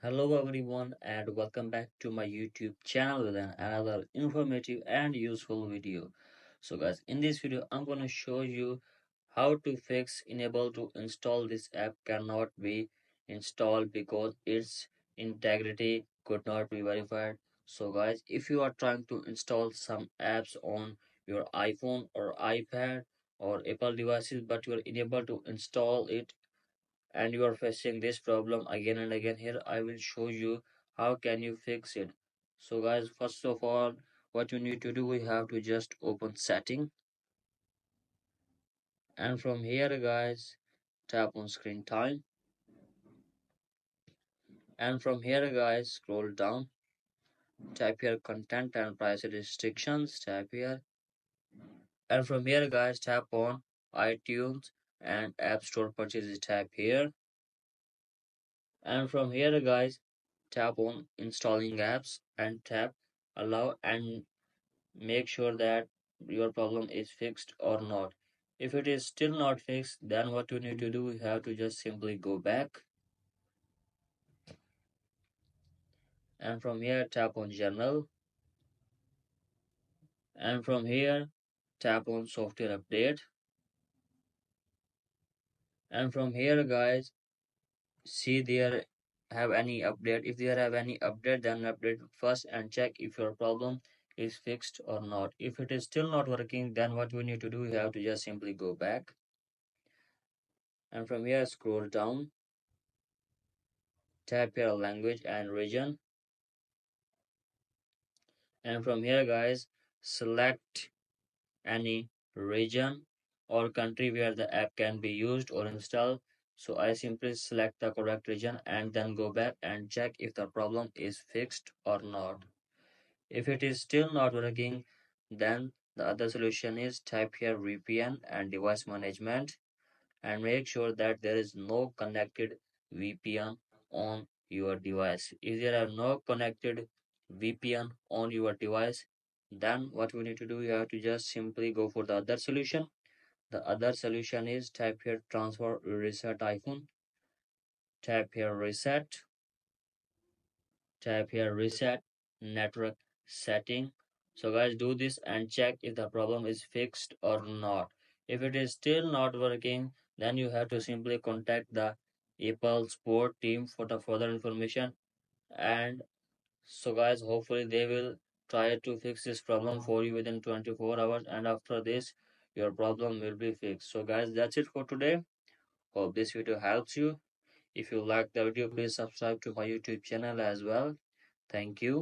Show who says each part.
Speaker 1: Hello everyone and welcome back to my YouTube channel with another informative and useful video. So guys, in this video I'm going to show you how to fix unable to install this app cannot be installed because its integrity could not be verified. So guys, if you are trying to install some apps on your iPhone or iPad or Apple devices but you are unable to install it and you are facing this problem again and again, here I will show you how can you fix it. So guys, first of all, what you need to do, we have to just open setting, and from here guys, tap on screen time, and from here guys, scroll down, type here content and privacy restrictions, tap here, and from here guys, tap on iTunes and App Store purchases, tap here, and from here guys, tap on installing apps and tap allow and make sure that your problem is fixed or not. If it is still not fixed, then what you need to do, you have to just simply go back, and from here tap on general, and from here tap on software update, and from here guys, see there have any update. If there have any update, then update first and check if your problem is fixed or not. If it is still not working, then what we need to do, you have to just simply go back, and from here scroll down, tap here language and region, and from here guys, select any region or country where the app can be used or installed. So I simply select the correct region and then go back and check if the problem is fixed or not. If it is still not working, then the other solution is type here VPN and device management, and make sure that there is no connected VPN on your device. If there are no connected VPN on your device, then what we need to do, you have to just simply go for the other solution. The other solution is type here transfer reset iPhone, tap here reset, tap here reset network setting. So guys, do this and check if the problem is fixed or not. If it is still not working, then you have to simply contact the Apple support team for the further information. And so guys, hopefully they will try to fix this problem for you within 24 hours, and after this your problem will be fixed. So guys, that's it for today. Hope this video helps you. If you like the video, please subscribe to my YouTube channel as well. Thank you.